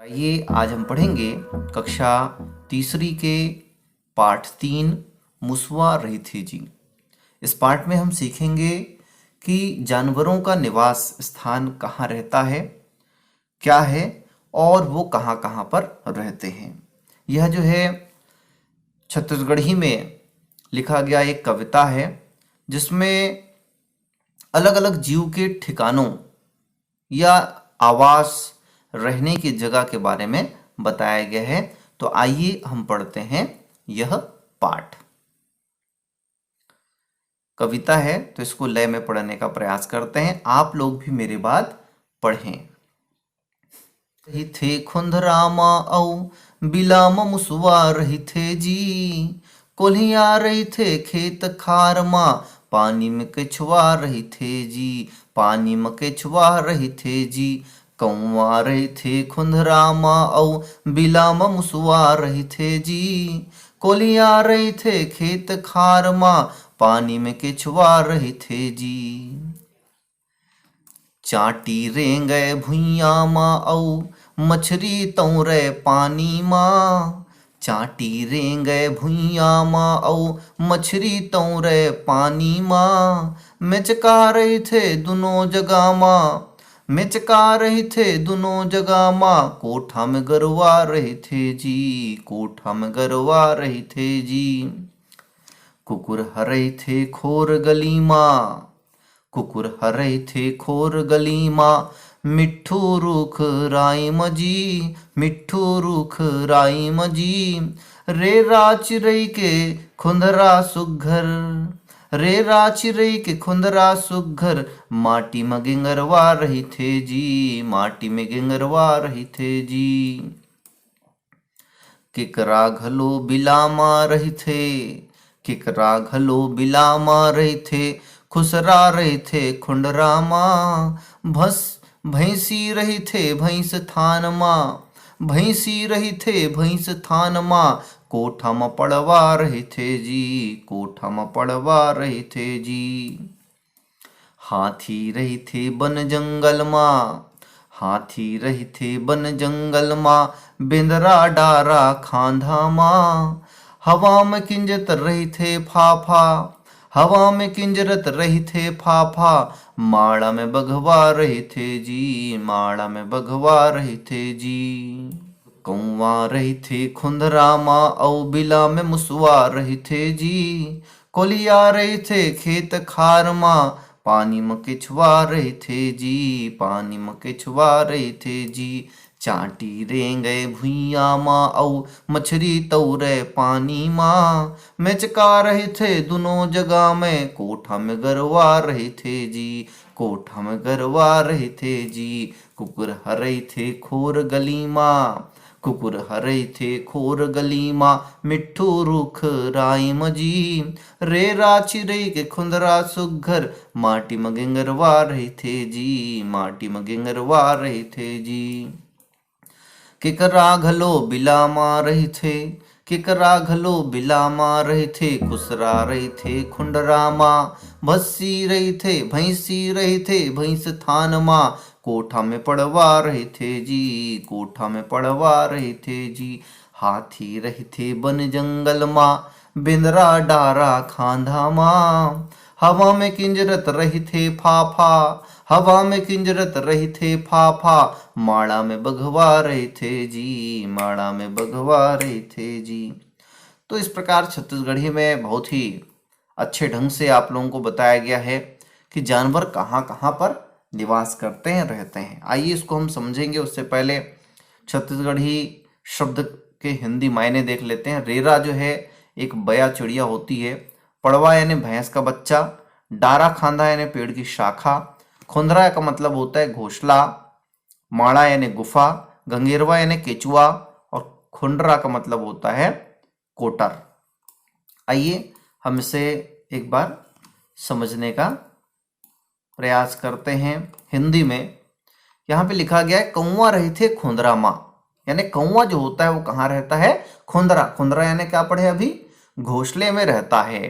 आइए आज हम पढ़ेंगे कक्षा तीसरी के पाठ 3 मुसवा रही जी। इस पाठ में हम सीखेंगे कि जानवरों का निवास स्थान कहाँ रहता है, क्या है और वो कहाँ कहाँ पर रहते हैं। यह जो है छत्तीसगढ़ी में लिखा गया एक कविता है जिसमें अलग अलग जीव के ठिकानों या आवास रहने की जगह के बारे में बताया गया है। तो आइए हम पढ़ते हैं यह पाठ। कविता है तो इसको लय में पढ़ने का प्रयास करते हैं। आप लोग भी मेरे बाद पढ़ें। रही थे खुंधरामा औ बिलाम मुसवा रही थे जी, कोल्हिया रही थे खेत खार मा पानी में केछुआ रही थे जी, पानी में केछुआ रही थे जी। कौवा रहे थे खुंधरामा औ बिलाम मुसवा रही थे जी, कोलिया रहे थे खेत खार मा पानी में केछुआ रहे थे जी। चाटी रेंगे भुइया मा औ मछरी तौरे पानी मा, चाटी रेंगे भुइया मा औ मछरी तौरे पानी मा, मेचका रहे थे दोनों जगह मा, मेचका रहे थे दोनों जगह माँ, कोठा में गरवा रहे थे जी, कोठा में गरवा रहे थे जी। कुकुर हरे थे खोर गली माँ, कुकुर हरे थे खोर गली माँ, मिट्ठू रुख राई मजी, मिट्ठू रुख राई मजी। रे राच रई के खुंधरा सुघर, रे राचिरई के खुंदरा सुघर, माटी में गिंगरवा रही थे जी, माटी में गिंगरवा रही थे जी। किकरा घलो बिलामा रही थे, किकरा घलो बिलामा रही थे, खुसरा रहे थे खुंडरामा, भस भैंसी रही थे भैंस थान माँ, भैंसी रही थे भैंस थान माँ, कोठा में पड़वा रहे थे जी, कोठा में पड़वा रहे थे जी। हाथी रही थे बन जंगल माँ, हाथी रही थे बन जंगल माँ, बिंदरा डारा खांधा माँ, हवा में किंजत रही थे फाफा, हवा में किंजरत रही थे फाफा, माड़ा में बघवा रहे थे जी, माड़ा में बघवा रहे थे जी। कौवा रही थे खुंधरामा औ बिला में मुसवा रही थे जी, कोलिया रहे थे खेत खार माँ, पानी में केछुआ रहे थे जी, पानी में केछुआ रहे थे जी। चाटी रेंगे भुइया माँ औ मछरी तौरे पानी माँ, मेचका रहे थे दोनों जगह में, कोठा में गरवा रहे थे जी, कोठा में गरवा रहे थे जी। कुकुर हरे थे खोर गली माँ, कुकुर हरे थे खोर गली माँ, मिट्ठू रुख राई मजी। रे राचिरे के खुंदरा सुघर, माटी में गिंगरवा रहे थे जी, माटी में गिंगरवा रहे थे जी। किकरा घलो बिलामा रहे थे, किकरा घलो बिलामा रहे थे, खुसरा रहे थे खुंडरामा, भस्सी रहे थे भैंसी रहे थे भैंस थान माँ, कोठा में पड़वा रहे थे जी, कोठा में पड़वा रहे थे जी। हाथी रहे थे बन जंगल माँ, बिंदरा डारा खांधा माँ, हवा में किंजरत रही थे फाफा, हवा में किंजरत रही थे फाफा, माड़ा में बघवा रहे थे जी, माड़ा में बघवा रहे थे जी। तो इस प्रकार छत्तीसगढ़ी में बहुत ही अच्छे ढंग से आप लोगों को बताया गया है कि जानवर कहाँ कहाँ पर निवास करते हैं, रहते हैं। आइए इसको हम समझेंगे। उससे पहले छत्तीसगढ़ी शब्द के हिंदी मायने देख लेते हैं। रेरा जो है एक बया चिड़िया होती है, पड़वा यानी भैंस का बच्चा, डारा खांधा यानी पेड़ की शाखा, खुंदरा का मतलब होता है घोंसला, माड़ा यानी गुफा, गंगेरवा यानी केचुआ और खुंडरा का मतलब होता है कोटर। आइए हम इसे एक बार समझने का प्रयास करते हैं हिंदी में। यहाँ पे लिखा गया है कौवा रहे थे खुंदरा माँ, यानी कौवा जो होता है वो कहाँ रहता है, खुंदरा। खुंदरा यानी क्या पढ़े अभी, घोंसले में रहता है।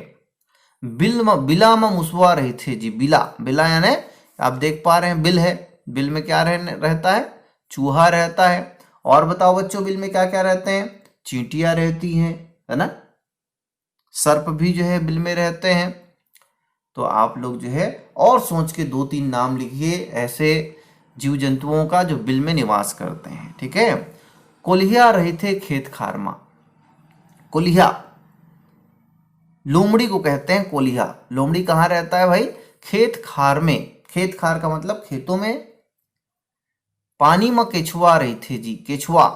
बिला में मुसवा रहे थे जी, बिला, बिला यानी आप देख पा रहे हैं बिल है, बिल में क्या रहता है, चूहा रहता है। और बताओ बच्चों, बिल में क्या क्या रहते हैं? चींटियां रहती हैं, है ना, सर्प भी जो है बिल में रहते हैं। तो आप लोग जो है और सोच के 2-3 नाम लिखिए ऐसे जीव जंतुओं का जो बिल में निवास करते हैं, ठीक है। कोल्हिया रहे थे खेत खारमा। कोल्हिया, लोमड़ी को कहते हैं कोल्हिया। लोमड़ी कहाँ रहता है भाई? खेत खार में। खेत खार का मतलब खेतों में। पानी में केछुआ रही थे जी। केछुआ,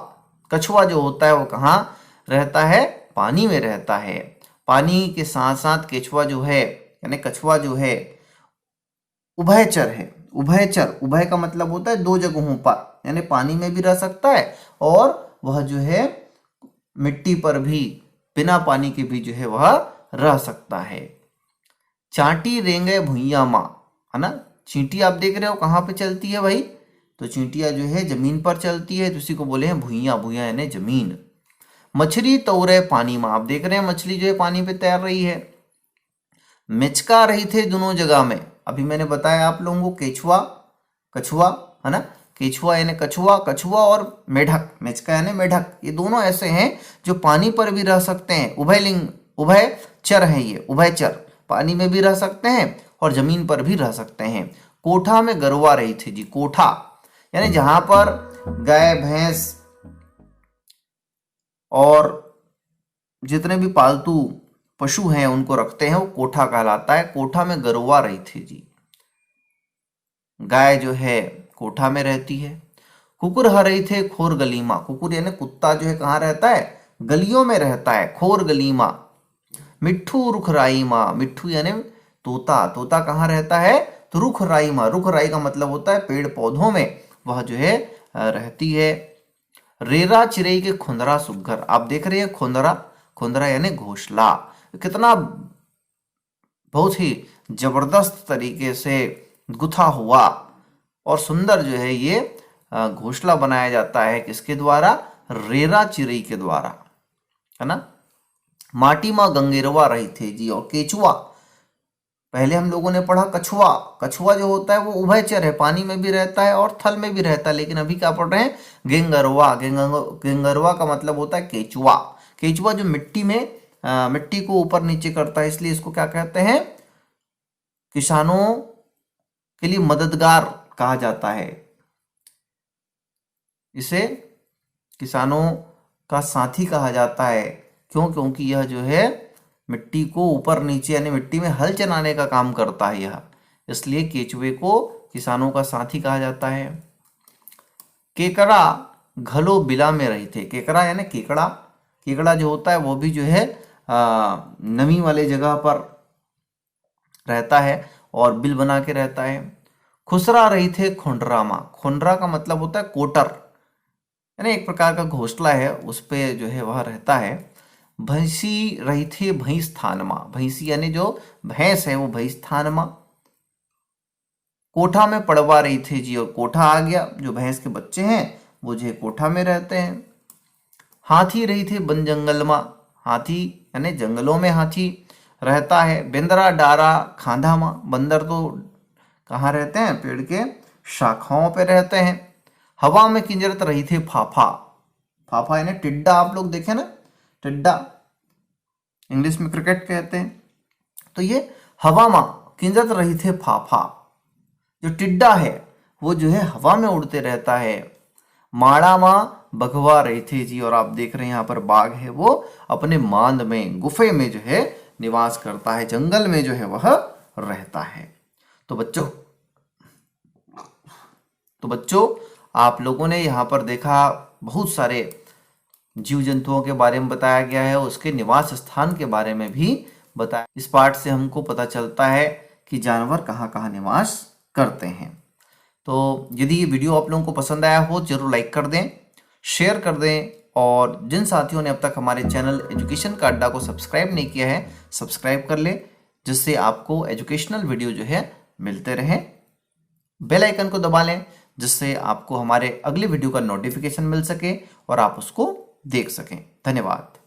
कछुआ जो होता है वो कहाँ रहता है? पानी में रहता है। पानी के साथ साथ केछुआ जो है, यानी कछुआ जो है, उभयचर है। उभयचर, उभय का मतलब होता है दो जगहों पर, यानी पानी में भी रह सकता है और वह जो है मिट्टी पर भी, बिना पानी के भी जो है वह रह सकता है। चांटी रेंगे भुइया माँ, है ना। चींटी आप देख रहे हो कहाँ पे चलती है भाई? तो चींटियां जो है जमीन पर चलती है, तो उसी को बोले हैं भुइया। भुइया यानी जमीन। मछली तौरे पानी में, आप देख रहे हैं मछली जो है पानी पे तैर रही है। मिचका रही थे दोनों जगह में। अभी मैंने बताया आप लोगों को केछुआ, कछुआ, है ना। केछुआ यानी कछुआ, कछुआ और मेढक, मिचका यानी मेढक, ये दोनों ऐसे हैं जो पानी पर भी रह सकते हैं। उभयलिंग, उभयचर है ये, उभयचर, पानी में भी रह सकते हैं और जमीन पर भी रह सकते हैं। कोठा में गरवा रही थी जी। कोठा यानी जहां पर गाय भैंस और जितने भी पालतू पशु हैं उनको रखते हैं, वो कोठा कहलाता है। कोठा में गरवा रही थी जी। गाय जो है कोठा में रहती है। कुकुर हर रही थे खोर गलीमा। कुकुर यानी कुत्ता जो है कहाँ रहता है? गलियों में रहता है। खोर गलीमा। मिट्ठू रुख राई माँ। मिट्ठू यानी तोता। तोता कहाँ रहता है? तो रुख राई माँ। रुख राई का मतलब होता है पेड़ पौधों में वह जो है रहती है। रेरा चिरई के खुंदरा सुग्घर, आप देख रहे हैं खुंदरा, खुंदरा यानी घोंसला। कितना बहुत ही जबरदस्त तरीके से गुथा हुआ और सुंदर जो है ये घोंसला बनाया जाता है। किसके द्वारा? रेरा चिरई के द्वारा, है ना। माटी माँ गंगेरवा रही थे जी। और केचुआ, पहले हम लोगों ने पढ़ा कछुआ। कछुआ जो होता है वो उभयचर है, पानी में भी रहता है और थल में भी रहता है। लेकिन अभी क्या पढ़ रहे हैं? गेंगरवा। गेंगरवा का मतलब होता है केचुआ। केचुआ जो मिट्टी में मिट्टी को ऊपर नीचे करता है, इसलिए इसको क्या कहते हैं? किसानों के लिए मददगार कहा जाता है। इसे किसानों का साथी कहा जाता है। क्यों? क्योंकि यह जो है मिट्टी को ऊपर नीचे यानी मिट्टी में हल चलाने का काम करता है यह, इसलिए केचुए को किसानों का साथी कहा जाता है। केकड़ा घलो बिला में रही थे। केकड़ा यानी केकड़ा। केकड़ा जो होता है वो भी जो है नमी वाले जगह पर रहता है और बिल बना के रहता है। खुसरा रही थे खुंडरा माँ। खुंडरा का मतलब होता है कोटर, यानी एक प्रकार का घोंसला है, उस पे जो है वह रहता है। भैंसी रही थी भैंस थान माँ। भैंसी यानी जो भैंस है वो भैंस थान माँ। कोठा में पड़वा रही थी जी। और कोठा आ गया, जो भैंस के बच्चे हैं वो जो है कोठा में रहते हैं। हाथी रही थी बन जंगल माँ। हाथी यानी जंगलों में हाथी रहता है। बेंदरा डारा खांधा माँ। बंदर तो कहाँ रहते हैं? पेड़ के शाखाओं पे रहते हैं। हवा में किंजरत रही थी फाफा। फाफा यानी टिड्डा, आप लोग देखे ना, टिड्डा इंग्लिश में क्रिकेट कहते हैं। तो ये हवा में किंजरत रही थे फाफा। जो टिड्डा है वो जो है हवा में उड़ते रहता है। माड़ा माँ बघवा रही थी जी। और आप देख रहे हैं यहाँ पर बाघ है, वो अपने मांद में, गुफे में जो है निवास करता है, जंगल में जो है वह रहता है। तो बच्चों आप लोगों ने यहाँ पर देखा बहुत सारे जीव जंतुओं के बारे में बताया गया है, उसके निवास स्थान के बारे में भी बताया। इस पाठ से हमको पता चलता है कि जानवर कहाँ कहाँ निवास करते हैं। तो यदि ये वीडियो आप लोगों को पसंद आया हो जरूर लाइक कर दें, शेयर कर दें, और जिन साथियों ने अब तक हमारे चैनल एजुकेशन का अड्डा को सब्सक्राइब नहीं किया है सब्सक्राइब कर ले, जिससे आपको एजुकेशनल वीडियो जो है मिलते रहें। बेल आइकन को दबा लें जिससे आपको हमारे अगले वीडियो का नोटिफिकेशन मिल सके और आप उसको देख सकें। धन्यवाद।